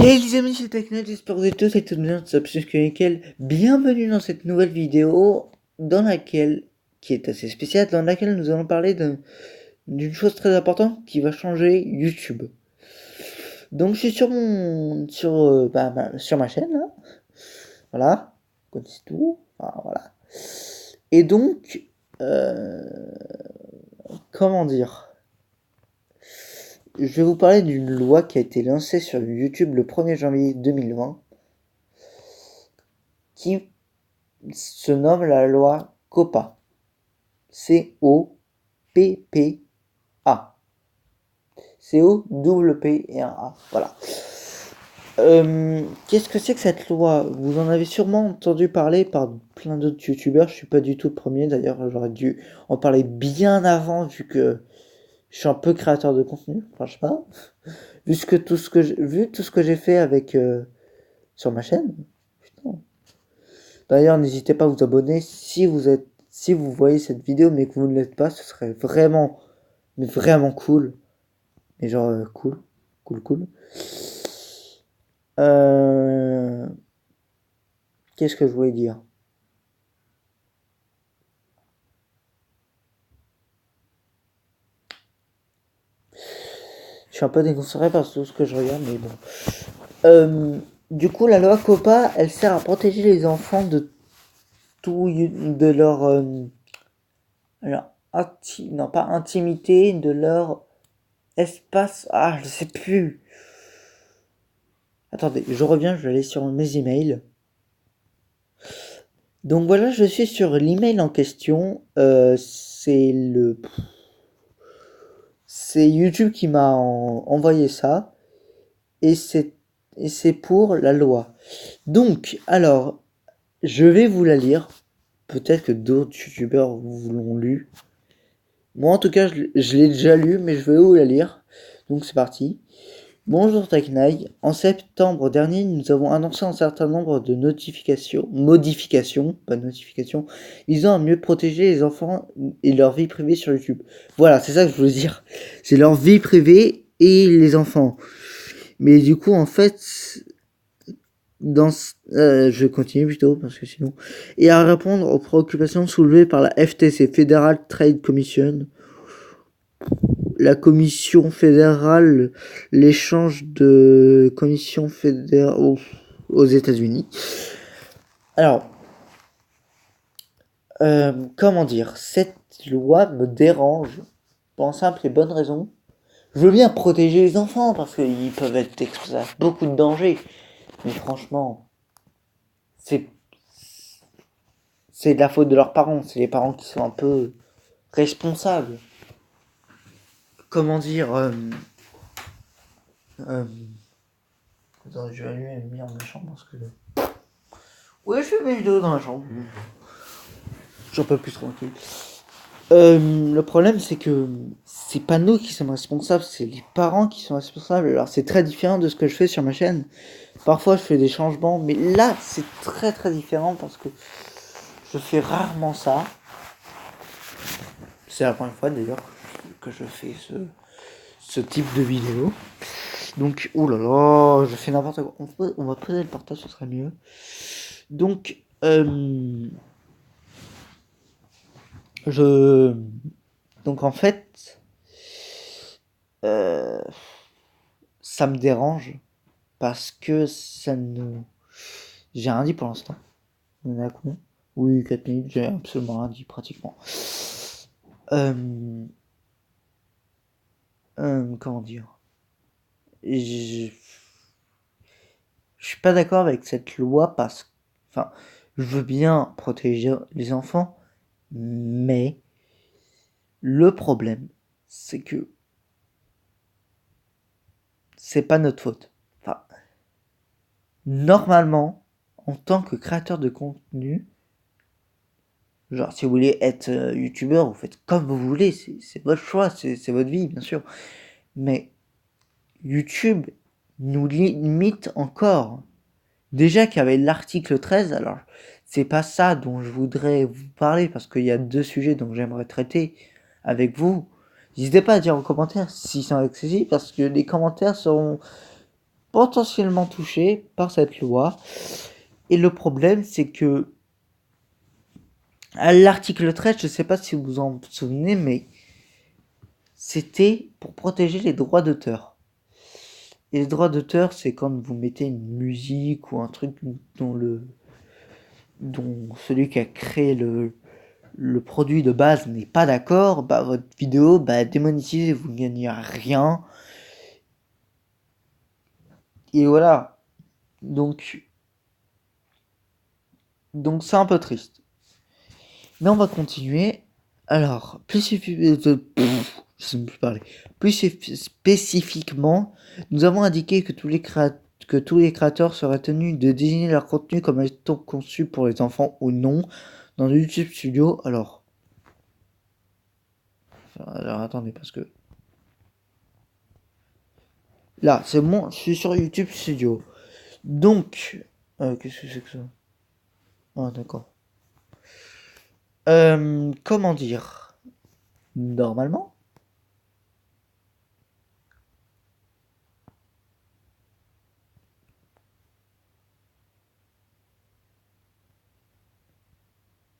Hey les amis, c'est Technet, j'espère que vous êtes tous et toutes bien, c'est plus que nickel. Bienvenue dans cette nouvelle vidéo qui est assez spéciale, dans laquelle nous allons parler d'une chose très importante qui va changer YouTube. Donc je suis sur ma chaîne là, voilà, comme c'est tout, enfin, voilà. Et donc, euh, comment dire, je vais vous parler d'une loi qui a été lancée sur YouTube le 1er janvier 2020, qui se nomme la loi COPPA. C-O-P-P-A. C-O-P-P-A. Voilà. Qu'est-ce que c'est que cette loi? Vous en avez sûrement entendu parler par plein d'autres youtubeurs. Je suis pas du tout le premier. D'ailleurs, j'aurais dû en parler bien avant vu que je suis un peu créateur de contenu. Enfin, je sais pas. Vu tout ce que j'ai fait avec sur ma chaîne. Putain. D'ailleurs, n'hésitez pas à vous abonner si vous voyez cette vidéo mais que vous ne l'êtes pas, ce serait vraiment, mais vraiment cool. Mais genre cool. Euh, Qu'est-ce que je voulais dire? Je suis un peu déconcentré par tout ce que je regarde, mais bon. Du coup, la loi COPPA, elle sert à protéger les enfants de de leur, non pas intimité, de leur espace. Ah, je sais plus. Attendez, je reviens, je vais aller sur mes emails. Donc voilà, je suis sur l'email en question. C'est YouTube qui m'a envoyé ça et c'est pour la loi. Donc alors, je vais vous la lire. Peut-être que d'autres youtubeurs vous l'ont lu. Moi en tout cas, je l'ai déjà lu, mais je vais vous la lire. Donc c'est parti. Bonjour Taknai, en septembre dernier, nous avons annoncé un certain nombre de modifications, visant à mieux protéger les enfants et leur vie privée sur YouTube. Voilà, c'est ça que je veux dire. C'est leur vie privée et les enfants. Mais du coup, en fait, je continue plutôt parce que sinon, et à répondre aux préoccupations soulevées par la FTC, Federal Trade Commission, la commission fédérale, l'échange de commission fédérale aux États-Unis. Alors, comment dire, cette loi me dérange pour une simple et bonne raison. Je veux bien protéger les enfants parce qu'ils peuvent être exposés à beaucoup de dangers, mais franchement, c'est c'est de la faute de leurs parents. C'est les parents qui sont un peu responsables. Comment dire, euh, attends, je vais allumer la lumière dans ma chambre parce que. Ouais, je fais mes vidéos dans ma chambre. J'en peux plus tranquille. Le problème, c'est que c'est pas nous qui sommes responsables, c'est les parents qui sont responsables. Alors, c'est très différent de ce que je fais sur ma chaîne. Parfois, je fais des changements, mais là, c'est très très différent parce que je fais rarement ça. C'est la première fois d'ailleurs que je fais ce type de vidéo. Donc, oulala, je fais n'importe quoi. On va poser le partage, ce serait mieux. Donc, je. Donc, en fait, ça me dérange parce que ça ne. J'ai rien dit pour l'instant. On est à combien? Oui, 4 minutes, j'ai absolument rien dit pratiquement. Comment dire? Je suis pas d'accord avec cette loi parce que. Enfin, je veux bien protéger les enfants, mais le problème, c'est que c'est pas notre faute. Enfin, normalement, en tant que créateur de contenu, genre si vous voulez être youtubeur, vous faites comme vous voulez, c'est votre choix, c'est votre vie, bien sûr. Mais YouTube nous limite encore. Déjà qu'il y avait l'article 13, alors c'est pas ça dont je voudrais vous parler parce qu'il y a deux sujets dont j'aimerais traiter avec vous. N'hésitez pas à dire en commentaire s'ils sont accessibles parce que les commentaires seront potentiellement touchés par cette loi. Et le problème, c'est que à l'article 13, je ne sais pas si vous vous en souvenez, mais c'était pour protéger les droits d'auteur. Et les droits d'auteur, c'est quand vous mettez une musique ou un truc dont celui qui a créé le produit de base n'est pas d'accord, bah votre vidéo bah démonétisée, vous ne gagnez rien. Et voilà. Donc c'est un peu triste. Mais on va continuer. Alors, je sais plus parler. Plus spécifiquement, nous avons indiqué que que tous les créateurs seraient tenus de désigner leur contenu comme étant conçu pour les enfants ou non dans le YouTube Studio. Alors attendez, parce que là, c'est bon, je suis sur YouTube Studio. Donc, qu'est-ce que c'est que ça? Ah, d'accord. Comment dire? Normalement?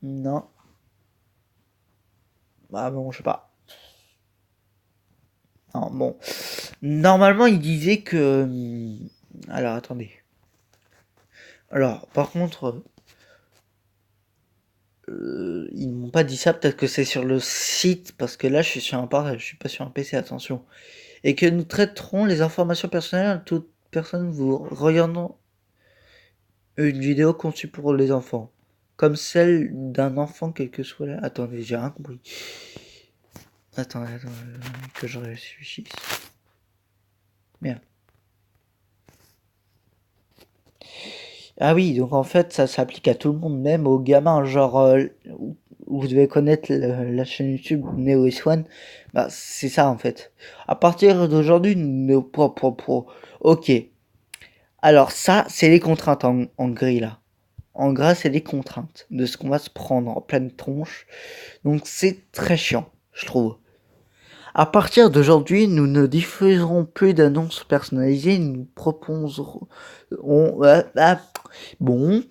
Non. Ah bon, je sais pas. Non, bon. Normalement, il disait que... Alors, attendez. Alors, par contre, ils m'ont pas dit ça. Peut-être que c'est sur le site, parce que là, je suis sur un portable, je suis pas sur un PC, attention. Et que nous traiterons les informations personnelles de toute personne vous regardant une vidéo conçue pour les enfants. Comme celle d'un enfant, quel que soit là. Attendez, j'ai rien compris. Attendez, que je réfléchisse. Merde. Ah oui, donc en fait, ça s'applique à tout le monde, même aux gamins, genre, vous devez connaître la chaîne YouTube Neo One, bah, c'est ça en fait. À partir d'aujourd'hui, ok. Alors ça, c'est les contraintes en gris là. En gras, c'est les contraintes de ce qu'on va se prendre en pleine tronche. Donc c'est très chiant, je trouve. À partir d'aujourd'hui, nous ne diffuserons plus d'annonces personnalisées, nous proposerons... bon,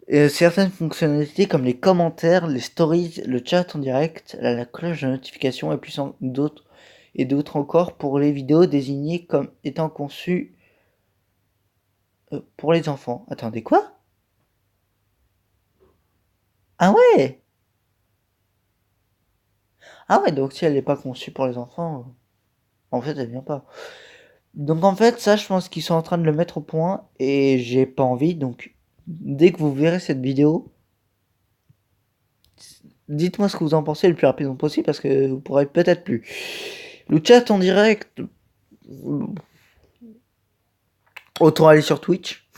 certaines fonctionnalités comme les commentaires, les stories, le chat en direct, la cloche de notification et d'autres encore pour les vidéos désignées comme étant conçues pour les enfants. Attendez, quoi? Ah ouais? Ah ouais, donc si elle n'est pas conçue pour les enfants, en fait, elle vient pas. Donc en fait, ça, je pense qu'ils sont en train de le mettre au point et j'ai pas envie. Donc dès que vous verrez cette vidéo, dites-moi ce que vous en pensez le plus rapidement possible parce que vous pourrez peut-être plus. Le chat en direct, autant aller sur Twitch.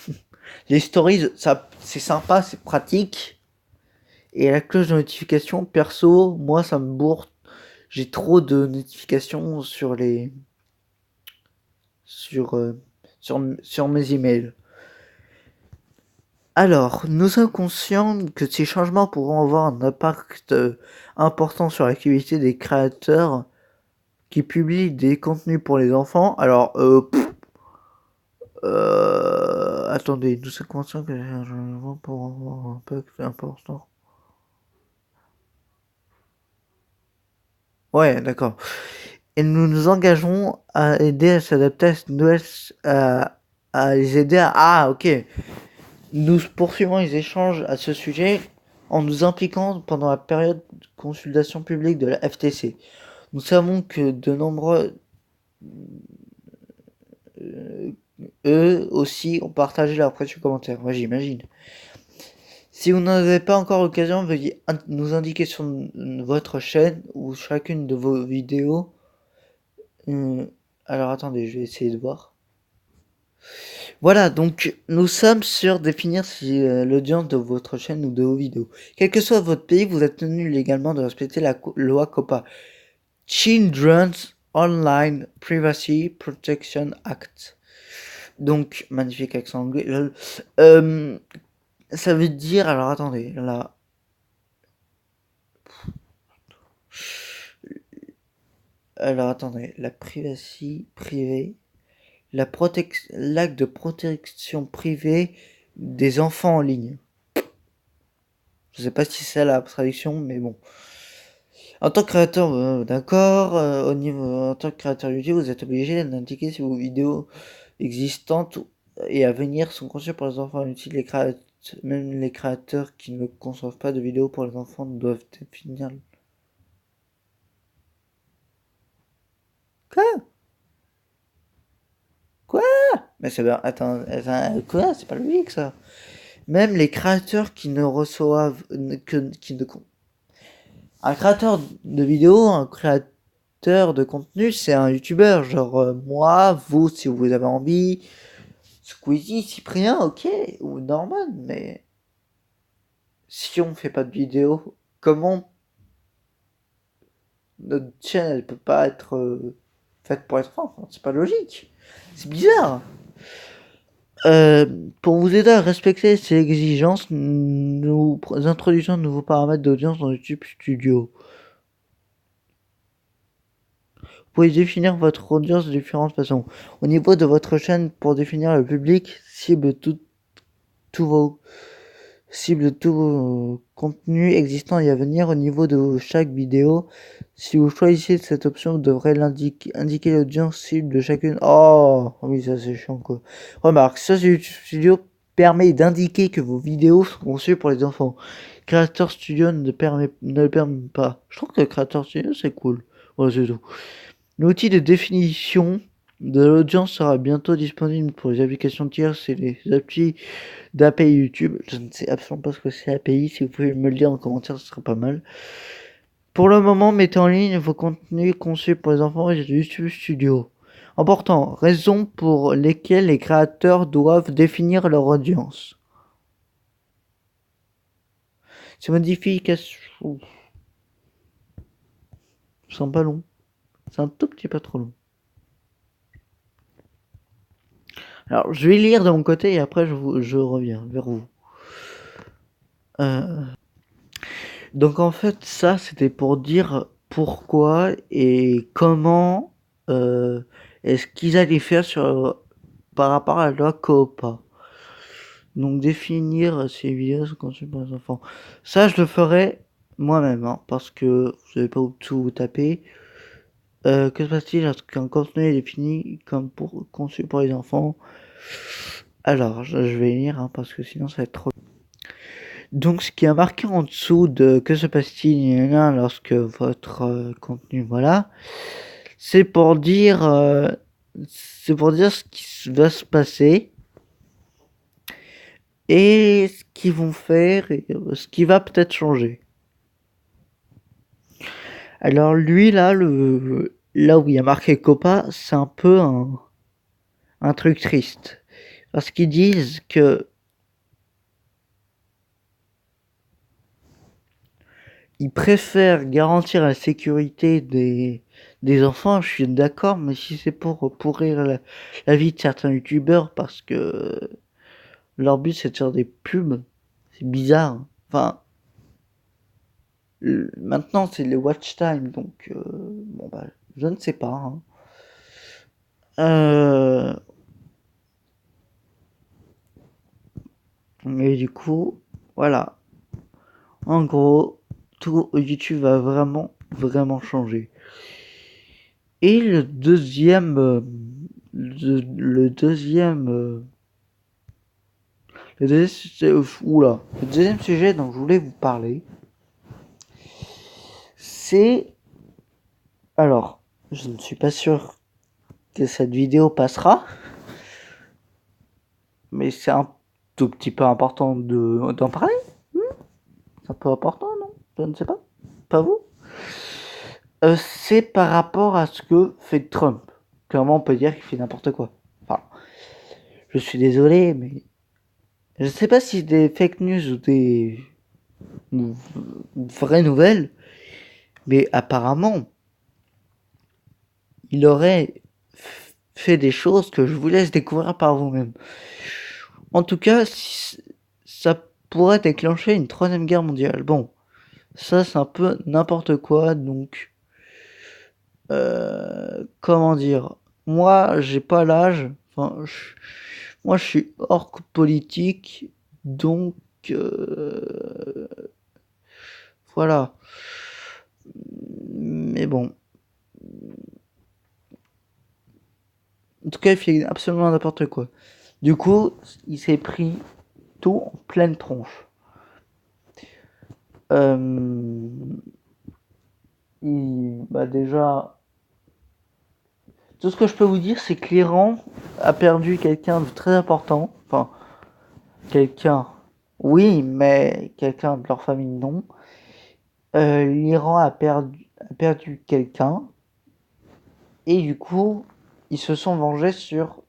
Les stories, ça, c'est sympa, c'est pratique. Et la cloche de notification, perso, moi, ça me bourre. J'ai trop de notifications sur, euh, sur mes emails. Alors, nous sommes conscients que ces changements pourront avoir un impact important sur l'activité des créateurs qui publient des contenus pour les enfants. Alors, attendez, nous sommes conscients que les changements pourront avoir un impact important. Ouais, d'accord. Et nous nous engageons à aider à s'adapter à cette nouvelle, à les aider à... Ah, ok. Nous poursuivons les échanges à ce sujet en nous impliquant pendant la période de consultation publique de la FTC. Nous savons que de nombreux euh, eux aussi ont partagé leurs précieux commentaires. Moi, j'imagine. Si vous n'en avez pas encore l'occasion, veuillez nous indiquer sur votre chaîne ou chacune de vos vidéos. Euh, alors attendez, je vais essayer de voir. Voilà, donc nous sommes sur définir si l'audience de votre chaîne ou de vos vidéos. Quel que soit votre pays, vous êtes tenu légalement de respecter la loi COPPA. Children's Online Privacy Protection Act. Donc, magnifique accent anglais. Ça veut dire, alors attendez, là. Alors attendez, la privacy privée. l'acte de protection privée des enfants en ligne. Je sais pas si c'est la traduction, mais bon. En tant que créateur, d'accord, en tant que créateur YouTube, vous êtes obligé d'indiquer si vos vidéos existantes et à venir sont conçues pour les enfants inutiles. Même les créateurs qui ne conçoivent pas de vidéos pour les enfants doivent définir. Quoi? Quoi? Mais c'est bien. Attends, quoi? C'est pas logique ça. Même les créateurs qui ne reçoivent qui ne un créateur de vidéo, un créateur de contenu, c'est un youtubeur. Genre moi, vous, si vous avez envie, Squeezie, Cyprien, ok, ou Norman, mais si on fait pas de vidéo, comment notre chaîne elle peut pas être faite pour être enfant? C'est pas logique. C'est bizarre. Pour vous aider à respecter ces exigences, nous introduisons de nouveaux paramètres d'audience dans YouTube Studio. Vous pouvez définir votre audience de différentes façons. Au niveau de votre chaîne, pour définir le public, cible tous vos contenus existants et à venir. Au niveau de chaque vidéo, si vous choisissez cette option, vous devrez indiquer l'audience cible de chacune. Oh, oui, ça c'est chiant quoi. Remarque, ça c'est YouTube Studio permet d'indiquer que vos vidéos sont conçues pour les enfants. Creator Studio ne le permet pas. Je trouve que Creator Studio c'est cool. Voilà, c'est tout. L'outil de définition de l'audience sera bientôt disponible pour les applications tierces et les applis d'API YouTube. Je ne sais absolument pas ce que c'est API. Si vous pouvez me le dire en commentaire, ce serait pas mal. Pour le moment, mettez en ligne vos contenus conçus pour les enfants et YouTube Studio. Important, raison pour lesquelles les créateurs doivent définir leur audience. Ces modifications sont pas longs. C'est un tout petit peu trop long. Alors, je vais lire de mon côté et après je reviens vers vous. Donc en fait, ça c'était pour dire pourquoi et comment est-ce qu'ils allaient faire par rapport à la loi COPA. Donc définir ces vidéos sont conçues par les enfants. Ça je le ferai moi-même, hein, parce que vous n'avez pas tout taper. Que se passe-t-il lorsqu'un contenu est défini comme conçu pour les enfants? Alors, je vais lire, hein, parce que sinon ça va être trop. Donc, ce qui est marqué en dessous de que se passe-t-il lorsque votre contenu, voilà, c'est pour dire ce qui va se passer et ce qu'ils vont faire et ce qui va peut-être changer. Alors lui là, là où il y a marqué Copa, c'est un peu un truc triste parce qu'ils disent que ils préfèrent garantir la sécurité des enfants, je suis d'accord, mais si c'est pour pourrir la vie de certains youtubeurs parce que leur but c'est de faire des pubs, c'est bizarre. Enfin, maintenant c'est les watch time, donc bon bah je ne sais pas. Hein. Mais du coup, voilà. En gros, tout YouTube va vraiment changer. Et le deuxième, le deuxième sujet dont je voulais vous parler, c'est... Alors, je ne suis pas sûr que cette vidéo passera, mais c'est un tout petit peu important d'en parler. C'est un peu important, non? Je ne sais pas. Pas vous? C'est par rapport à ce que fait Trump. Clairement, on peut dire qu'il fait n'importe quoi. Enfin, je suis désolé, mais je ne sais pas si c'est des fake news ou des vraies nouvelles, mais apparemment, il aurait fait des choses que je vous laisse découvrir par vous-même. En tout cas, ça pourrait déclencher une troisième guerre mondiale. Bon, ça c'est un peu n'importe quoi, donc comment dire, moi j'ai pas l'âge, Enfin, moi, je suis hors politique, donc voilà. Mais bon, en tout cas, il fait absolument n'importe quoi. Du coup, il s'est pris tout en pleine tronche. Bah déjà, tout ce que je peux vous dire, c'est que l'Iran a perdu quelqu'un de très important. Enfin, quelqu'un, oui, mais quelqu'un de leur famille, non. L'Iran a perdu quelqu'un. Et du coup, ils se sont vengés sur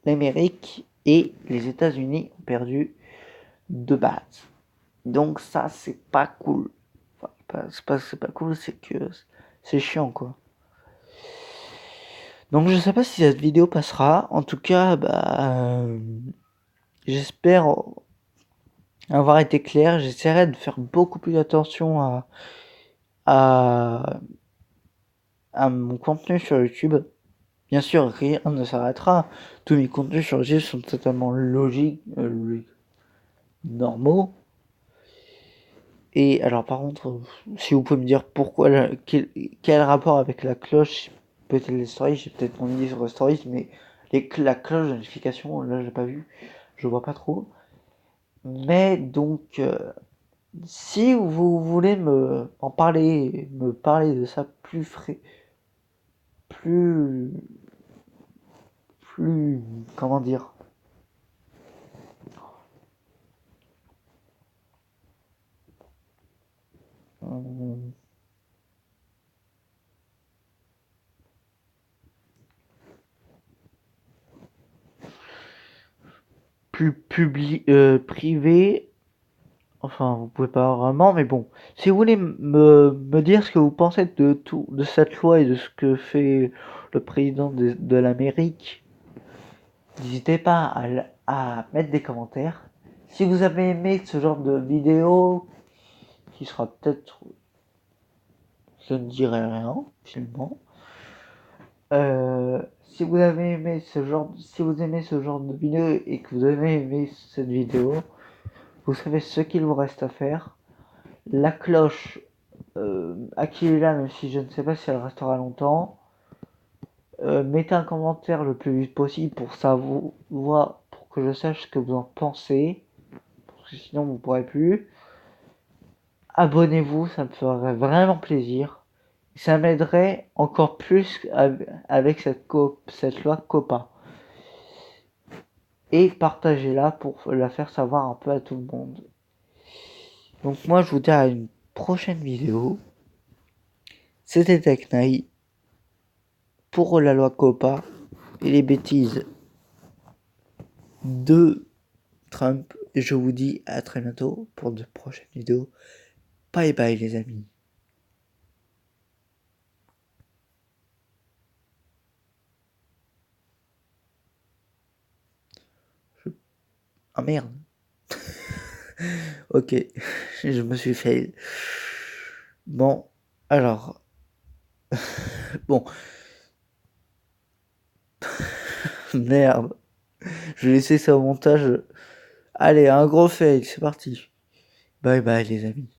l'Amérique et les États-Unis ont perdu de base. Donc ça, c'est pas cool. Enfin, c'est pas cool, c'est que c'est chiant, quoi. Donc je sais pas si cette vidéo passera. En tout cas, j'espère avoir été clair. J'essaierai de faire beaucoup plus attention à, à mon contenu sur YouTube. Bien sûr, rien ne s'arrêtera. Tous mes contenus sur YouTube sont totalement logiques, normaux. Et alors par contre, si vous pouvez me dire pourquoi, quel rapport avec la cloche, peut-être les stories, j'ai peut-être mon idée sur les stories, mais la cloche de notification, là j'ai pas vu, je vois pas trop. Mais donc, si vous voulez me parler de ça plus frais, plus, plus, comment dire, hum, plus privé, enfin, vous pouvez pas vraiment, mais bon. Si vous voulez me dire ce que vous pensez de tout, de cette loi et de ce que fait le président de l'Amérique, n'hésitez pas à mettre des commentaires. Si vous avez aimé ce genre de vidéo, qui sera peut-être, je ne dirai rien, finalement. Si vous avez aimé si vous aimez ce genre de vidéo et que vous avez aimé cette vidéo, vous savez ce qu'il vous reste à faire. La cloche, activez-la même si je ne sais pas si elle restera longtemps. Mettez un commentaire le plus vite possible pour savoir, pour que je sache ce que vous en pensez, parce que sinon vous ne pourrez plus. Abonnez-vous, ça me ferait vraiment plaisir. Ça m'aiderait encore plus avec cette loi COPA. Et partagez-la pour la faire savoir un peu à tout le monde. Donc moi je vous dis à une prochaine vidéo. C'était TechNai pour la loi COPA et les bêtises de Trump. Et je vous dis à très bientôt pour de prochaines vidéos. Bye bye les amis. Ah merde. Ok, je me suis fait. Bon, alors. Bon, merde. Je vais laisser ça au montage. Allez, un gros fail, c'est parti. Bye bye les amis.